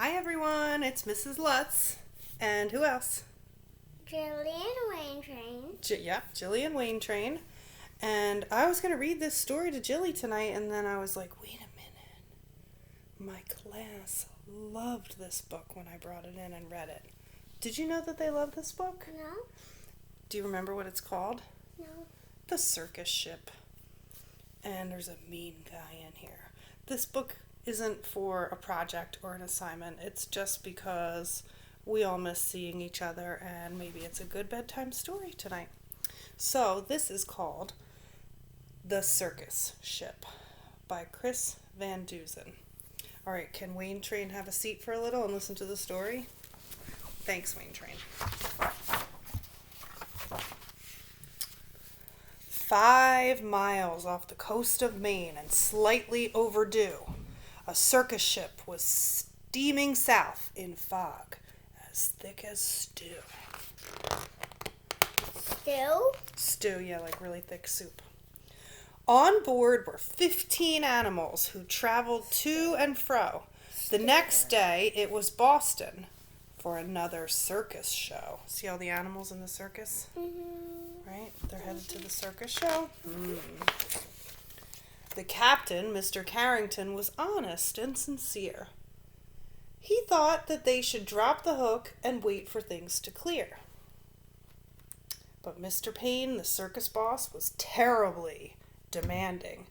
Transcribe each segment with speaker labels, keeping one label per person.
Speaker 1: Hi everyone, it's Mrs. Lutz. And who else?
Speaker 2: Jillian Waintrain.
Speaker 1: Jillian Waintrain. And I was going to read this story to Jilly tonight, and then I was like, wait a minute. My class loved this book when I brought it in and read it. Did you know that they loved this book?
Speaker 2: No.
Speaker 1: Do you remember what it's called?
Speaker 2: No.
Speaker 1: The Circus Ship. And there's a mean guy in here. This book isn't for a project or an assignment. It's just because we all miss seeing each other, and maybe it's a good bedtime story tonight. So this is called The Circus Ship by Chris Van Dusen. All right, can Wayne Train have a seat for a little and listen to the story? Thanks, Wayne Train. 5 miles off the coast of Maine and slightly overdue, a circus ship was steaming south in fog as thick as stew. Stew, yeah, like really thick soup. On board were 15 animals who traveled to and fro. The next day, it was Boston for another circus show. See all the animals in the circus?
Speaker 2: Mm-hmm.
Speaker 1: Right? They're headed to the circus show. The captain, Mr. Carrington, was honest and sincere. He thought that they should drop the hook and wait for things to clear. But Mr. Payne, the circus boss, was terribly demanding.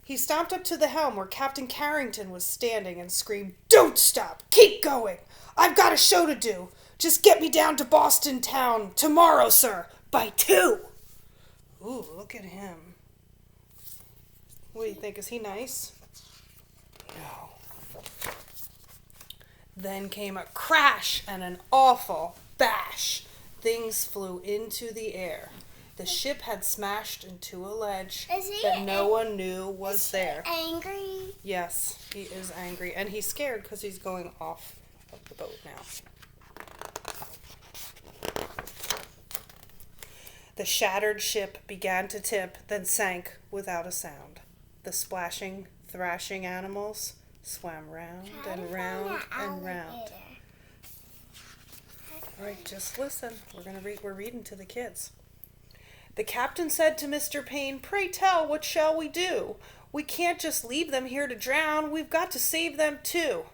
Speaker 1: He stomped up to the helm where Captain Carrington was standing and screamed, "Don't stop! Keep going! I've got a show to do! Just get me down to Boston town tomorrow, sir, by 2!" Ooh, look at him. What do you think? Is he nice? No. Then came a crash and an awful bash. Things flew into the air. The ship had smashed into a ledge that no one knew was there.
Speaker 2: Angry?
Speaker 1: Yes, he is angry. And he's scared because he's going off of the boat now. The shattered ship began to tip, then sank without a sound. The splashing, thrashing animals swam round and round and round. All right, just listen. We're reading to the kids. The captain said to Mr. Payne, "Pray tell, what shall we do? We can't just leave them here to drown. We've got to save them too."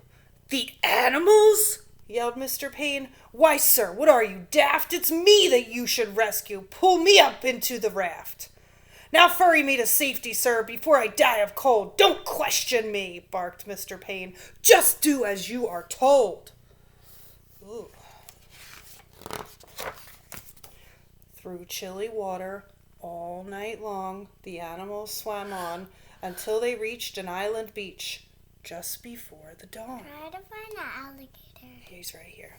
Speaker 1: "The animals?" yelled Mr. Payne. "Why, sir, what are you, daft? It's me that you should rescue. Pull me up into the raft." "Now ferry me to safety, sir, before I die of cold. Don't question me," barked Mr. Payne. "Just do as you are told." Ooh. Through chilly water, all night long, the animals swam on until they reached an island beach just before the dawn.
Speaker 2: Try to find an alligator.
Speaker 1: He's right here.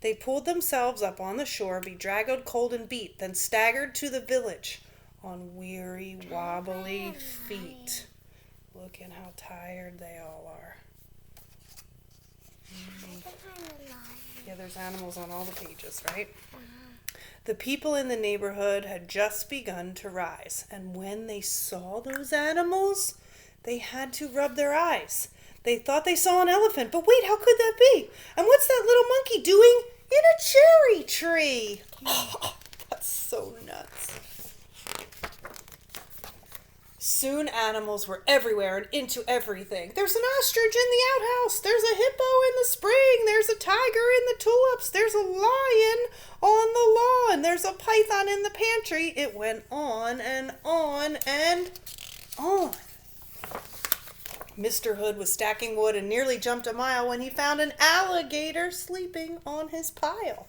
Speaker 1: They pulled themselves up on the shore, bedraggled, cold, and beat, then staggered to the village on weary, wobbly feet. Look at how tired they all are. Yeah, there's animals on all the pages, right? The people in the neighborhood had just begun to rise, and when they saw those animals, they had to rub their eyes. They thought they saw an elephant, but wait, how could that be? And what's that little monkey doing in a cherry tree? Oh, that's so nuts. Soon animals were everywhere and into everything. There's an ostrich in the outhouse. There's a hippo in the spring. There's a tiger in the tulips. There's a lion on the lawn. There's a python in the pantry. It went on and on and on. Mr. Hood was stacking wood and nearly jumped a mile when he found an alligator sleeping on his pile.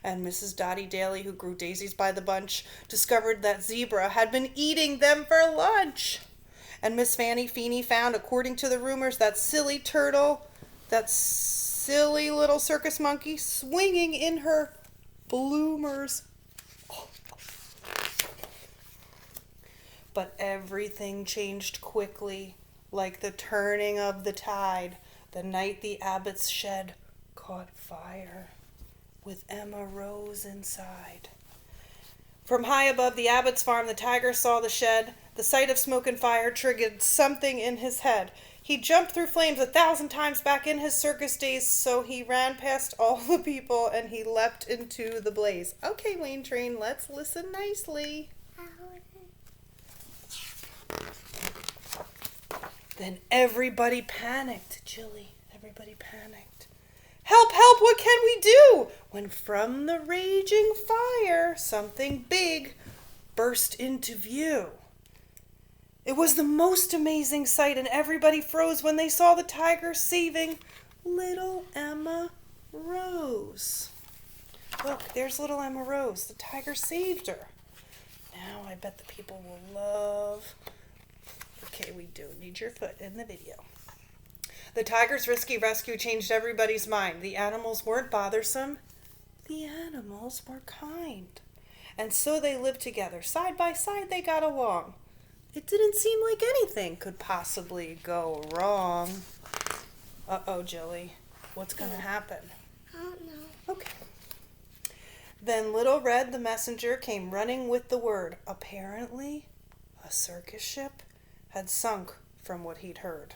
Speaker 1: And Mrs. Dottie Daly, who grew daisies by the bunch, discovered that zebra had been eating them for lunch. And Miss Fanny Feeney found, according to the rumors, that silly turtle, that silly little circus monkey, swinging in her bloomers. But everything changed quickly, like the turning of the tide. The night the abbot's shed caught fire, with Emma Rose inside. From high above the abbot's farm, the tiger saw the shed. The sight of smoke and fire triggered something in his head. He jumped through flames 1,000 times back in his circus days, so he ran past all the people and he leapt into the blaze. Okay, Wayne Train, let's listen nicely. Then everybody panicked, Jilly. Everybody panicked. Help, help, what can we do? When from the raging fire, something big burst into view. It was the most amazing sight, and everybody froze when they saw the tiger saving little Emma Rose. Look, there's little Emma Rose. The tiger saved her. Now I bet the people will love... Okay, we do need your foot in the video. The tiger's risky rescue changed everybody's mind. The animals weren't bothersome. The animals were kind. And so they lived together. Side by side, they got along. It didn't seem like anything could possibly go wrong. Uh-oh, Jilly. What's going to happen?
Speaker 2: I don't know.
Speaker 1: Okay. Then Little Red the messenger came running with the word. Apparently, a circus ship had sunk from what he'd heard.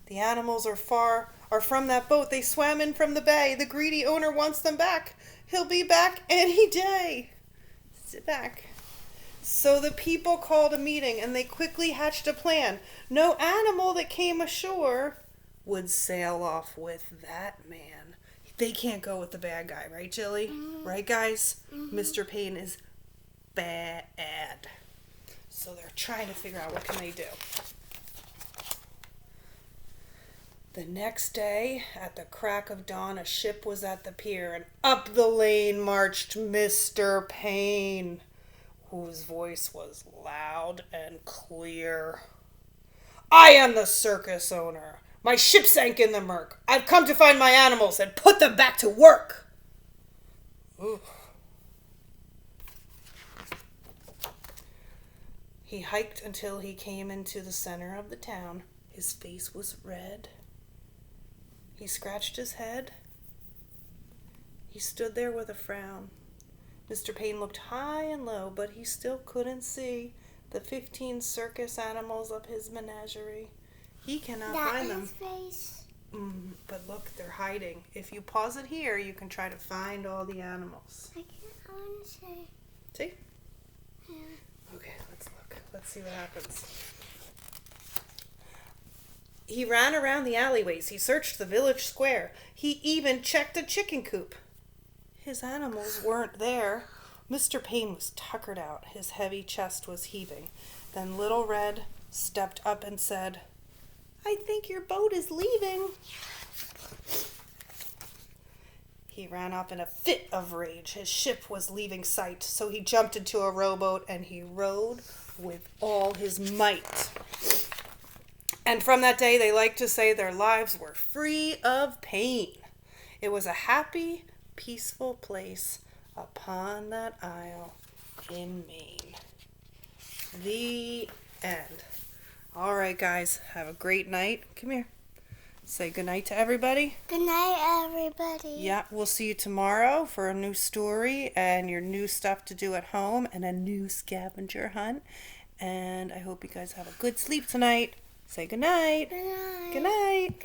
Speaker 1: The animals are from that boat. They swam in from the bay. The greedy owner wants them back. He'll be back any day. Sit back. So the people called a meeting and they quickly hatched a plan. No animal that came ashore would sail off with that man. They can't go with the bad guy, right, Jilly? Mm-hmm. Right, guys? Mm-hmm. Mr. Payne is bad. So they're trying to figure out what can they do. The next day, at the crack of dawn, a ship was at the pier, and up the lane marched Mr. Payne, whose voice was loud and clear. I am the circus owner. My ship sank in the murk. I've come to find my animals and put them back to work. Ooh. He hiked until he came into the center of the town. His face was red. He scratched his head. He stood there with a frown. Mr. Payne looked high and low, but he still couldn't see the 15 circus animals of his menagerie. He cannot find them.
Speaker 2: Face.
Speaker 1: But look, they're hiding. If you pause it here, you can try to find all the animals.
Speaker 2: I want to say.
Speaker 1: See?
Speaker 2: Yeah.
Speaker 1: Okay, let's look. Let's see what happens. He ran around the alleyways. He searched the village square. He even checked a chicken coop. His animals weren't there. Mr. Payne was tuckered out. His heavy chest was heaving. Then Little Red stepped up and said, I think your boat is leaving. He ran up in a fit of rage. His ship was leaving sight, so he jumped into a rowboat and he rowed with all his might. And from that day, they like to say their lives were free of pain. It was a happy, peaceful place upon that isle in Maine. The end. All right, guys, have a great night. Come here. Say goodnight to everybody.
Speaker 2: Good night, everybody.
Speaker 1: Yeah, we'll see you tomorrow for a new story and your new stuff to do at home and a new scavenger hunt. And I hope you guys have a good sleep tonight. Say goodnight.
Speaker 2: Good night.
Speaker 1: Good night.